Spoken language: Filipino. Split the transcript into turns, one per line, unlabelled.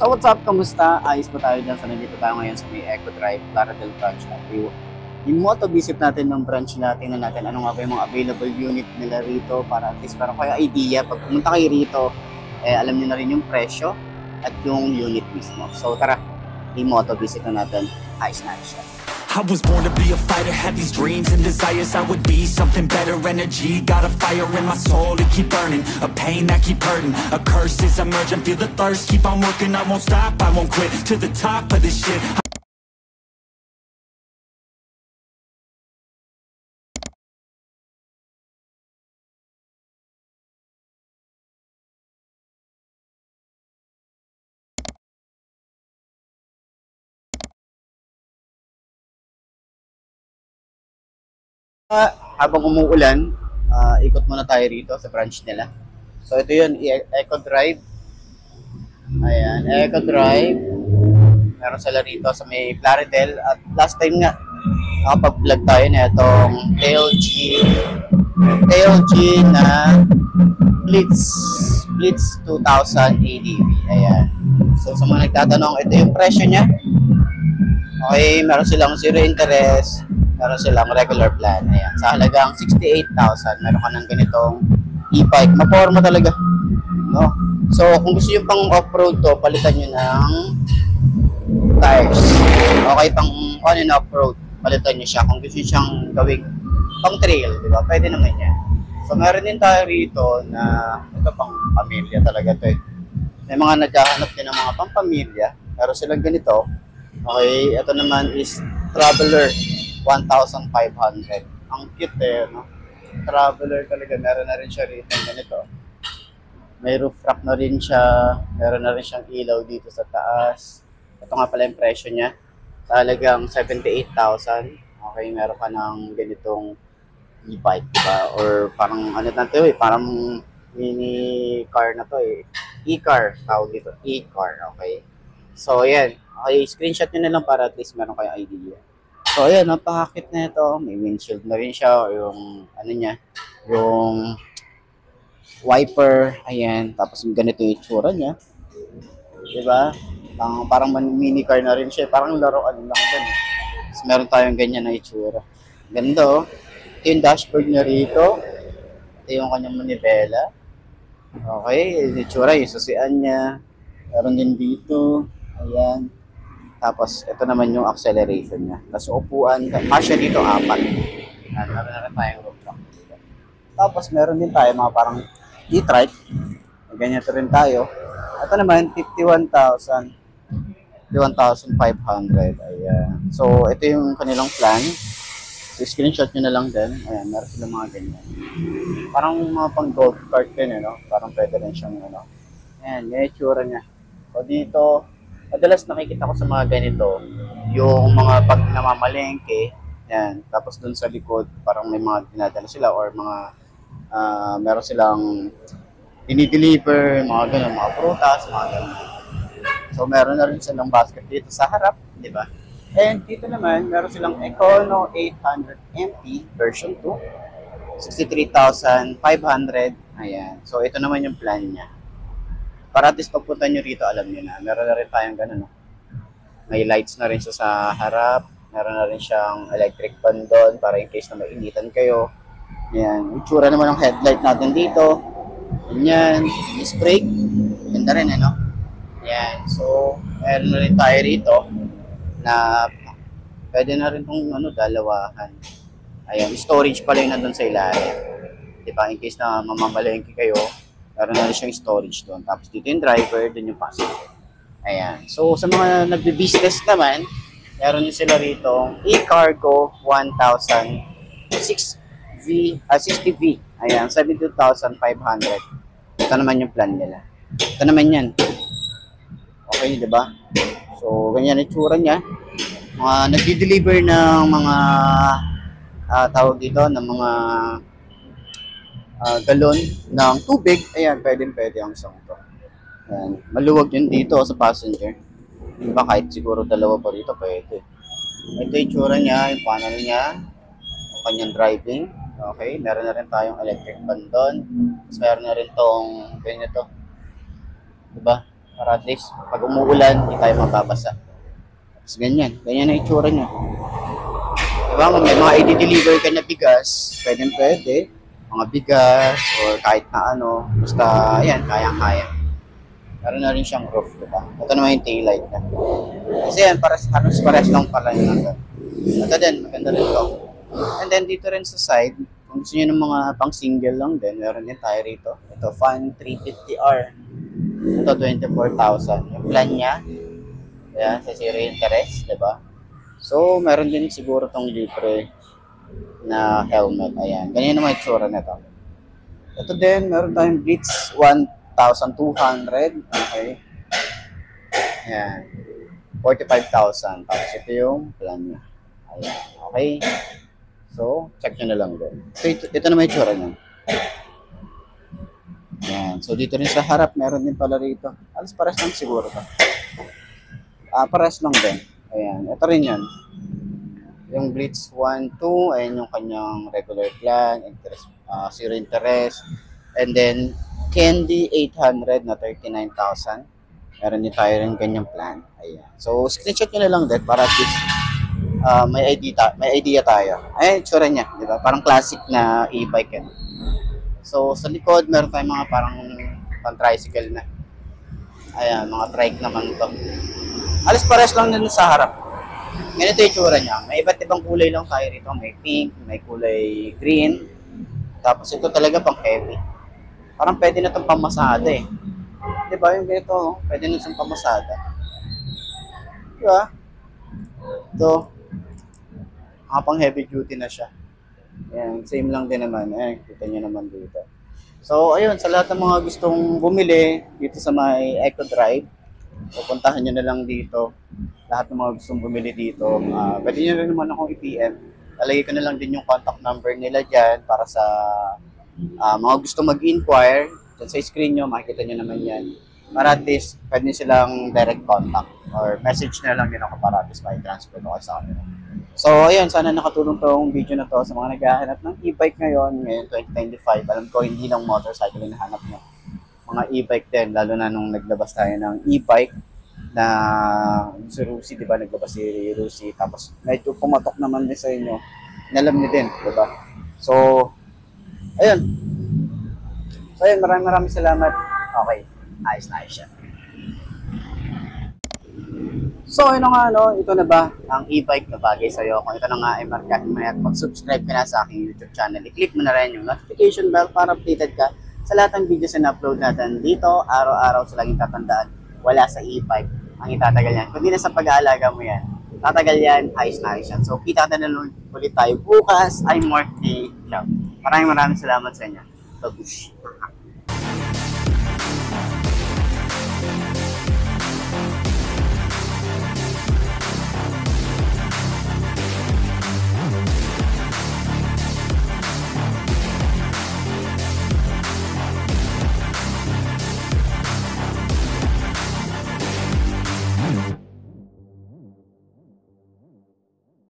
So what's up? Kamusta? Ayos pa tayo dyan. So nandito tayo ngayon sa may Eco Drive, Plaridel branch. At yung moto visit natin ng branch natin na natin ano nga ba yung mga available unit nila rito para at least parang kaya idea. Pag pumunta kayo rito, alam niyo na rin yung presyo at yung unit mismo. So tara, yung moto visit na natin. Ayos na siya.
I was born to be a fighter, had these dreams and desires. I would be something better, energy, got a fire in my soul to keep burning, a pain that keep hurting, a curse is emerging, feel the thirst, keep on working, I won't stop, I won't quit, to the top of this shit.
Habang umuulan, ikot muna tayo rito sa branch nila. So ito yun, Eco Drive. Ayan, Eco Drive. Meron sila rito sa may Plaridel. At last time nga, nakapag-vlog tayo na itong TLG na Blitz 2000 ADV. Ayan. So sa mga nagtatanong, ito yung presyo niya. Okay, meron silang zero interest, meron silang regular plan. Ayan, sa halagang 68,000, meron ka ng ganitong e-bike. Maporma talaga. No? So, kung gusto nyo pang off-road to, palitan nyo ng tires. Okay, pang on and off-road, palitan nyo siya. Kung gusto nyo siyang gawing pang trail, di ba? Pwede naman yan. So, meron din tayo rito na ito pang pamilya talaga to eh. May mga naghahanap din ng mga pang pamilya. Meron silang ganito. Okay, ito naman is Traveler 1,500. Ang cute eh, no? Traveler talaga. Meron na rin siya rito ganito. May roof rack na rin siya. Meron na rin siyang ilaw dito sa taas. Ito nga pala yung presyo niya. Sa halagang 78,000. Okay, meron ka ng ganitong e-bike, diba? Or parang ano na to eh, parang mini car na to eh. E-car, tawag dito. E-car, okay. So, ayan. Okay, screenshot nyo na lang para at least meron kayong idea. So, ayan, napakakit na ito. May windshield na rin siya. Yung, ano niya, yung wiper. Ayan. Tapos, ganito yung itsura niya. Diba? Parang mini car na rin siya. Parang laruan lang din. Tapos, meron tayong ganyan na itsura. Ganda, oh. Ito yung dashboard niya rito. Ito yung kanyang manibela. Okay, yung itsura, yung susian niya. Meron din dito. Ayan. Tapos, ito naman yung acceleration niya. Tapos, upuan. Kasya dito, 4. Meron na rin tayong roof rack dito. Tapos, meron din tayo mga parang e-trike. Ganyan rin tayo. Ito naman, 51,000. 51,500. Ayan. So, ito yung kanilang plan. So, screenshot nyo na lang din. Ayan, meron silang mga ganyan. Parang mga pang golf cart din, no? Parang pwede rin siyang, ano. Ayan, yung itsura niya. So, dito, madalas nakikita ko sa mga ganito, yung mga pag namamalengke, yan, tapos dun sa likod, parang may mga dinadala sila or mga, meron silang dinideliver, mga ganun, mga prutas, mga ganun. So, meron na rin silang basket dito sa harap, di ba? And dito naman, meron silang Econo 800 MT version 2, 63,500, ayan. So, ito naman yung plan niya. Para at least pagpunta nyo rito, alam nyo na. Meron na rin tayong ganun, no? May lights na rin siya sa harap. Meron na rin siyang electric fan doon para in case na mainitan kayo. Yan. Itsura naman ng headlight natin dito. Yan. Disc brake. Ganda rin, ano? Yan. So, meron na rin tayo rito na pwede na rin itong dalawahan. Ayan. Storage pala yung nandun sa ilalim. Diba? In case na mamamalengke kayo, meron na rin siyang storage doon. Tapos dito yung driver, doon yung passenger. Ayan. So, sa mga nagbe-business naman, meron din sila rito e-cargo 1,000 60V. Ayan, 72,500. Ito naman yung plan nila. Ito naman yan. Okay, di ba? So, ganyan yung tsura niya. Mga nagdi-deliver ng mga tawag dito, ng mga galon ng tubig, ayan, pwede ang isang ito. Ayan, maluwag yun dito sa passenger. Diba, kahit siguro dalawa pa rito, pwede. Ito yung tsura niya, yung panel niya, yung kanyang driving. Okay, meron na rin tayong electric fan doon. Tapos meron na rin tong ganito. Diba? Para at least, pag umuulan, hindi tayo mababasa. Tapos ganyan. Ganyan na itsura niya. Diba? May mga i-deliver ka na bigas, pwede. Mga bigas, or kahit na ano. Basta, ayan, kayang-kaya. Meron na rin siyang roof, diba? Ito naman yung taillight na. Kasi yan, pares lang pala yun hanggang. Ito din, maganda rin ito. And then dito rin sa side, kung gusto nyo ng mga pang single lang din, meron din tayo rito. Ito, Fan 350R. Ito, 24,000. Yung plan niya, ayan, sa zero interest, diba? So, meron din siguro tong libre na helmet. Ayan, ganyan naman yung tsura na ito. Ito din, meron tayong Blitz 1,200. Okay. Ayan. 45,000. Tapos ito yung plan niya. Ayan. Okay. So, check nyo na lang din. So, ito naman yung tsura niya. Ayan. So, dito rin sa harap, meron din pala rito. Alas pares lang siguro ito. Pares lang din. Ayan. Ito rin yan. Yung Blitz 1, 2, ayan yung kanyang regular plan, interest, zero interest. And then, Candy 800 na 39,000. Meron din tayo rin ganyang plan. Ayan. So, screenshot nyo na lang din para at least may idea tayo. Ayan, tsura niya. Di ba? Parang classic na e-bike yan. So, sa likod, meron tayong mga parang pan-tricycle na. Ayan, mga trike naman ito. Alas pares lang din sa harap. Ganito yung tsura niya. May iba't ibang kulay lang tayo rito. May pink, may kulay green. Tapos ito talaga pang heavy. Parang pwede na itong pamasada eh. Diba yung ganito, oh? Pwede na itong pamasada. Diba? Ito. Pang heavy duty na siya. Ayan, same lang din naman. Ayan, kita nyo naman dito. So, ayun, sa lahat ng mga gustong bumili dito sa may Eco Drive, pupuntahan nyo na lang dito. Lahat ng mga gustong bumili dito, pwede nyo rin naman akong i-PM. Lalagay ko na lang din yung contact number nila dyan para sa mga gustong mag-inquire. Dyan sa screen nyo, makikita nyo naman yan. Para at least, pwede silang direct contact or message na lang din ako para at least may-transfer ko sa kanila. So, ayun, sana nakatulong tong video na to sa mga naghahanap ng e-bike ngayon 2025. Alam ko, hindi lang motorcycle yung nahanap nyo. Mga e-bike din, lalo na nung naglabas tayo ng e-bike na si Rusi, di ba? Naglabas si Rusi. Tapos, medyo pumatok naman din sa inyo. Inalam niyo din, di ba? So, ayun. So, ayun, maraming salamat. Okay, ayos na siya. So, yun nga, no, ito na ba ang e-bike na bagay sa'yo? Kung ito na nga ay markahin mo na at mag-subscribe ka na sa aking YouTube channel, i-click mo na rin yung notification bell para updated ka sa lahat ng videos na upload natin dito. Araw-araw sa laging tatandaan, wala sa e-bike ang itatagal yan. Kundi na sa pag-aalaga mo yan, tatagal yan, ayos na ayos yan. So, kita na ulit tayo bukas ay Mark Day. Maraming salamat sa inyo. Babush.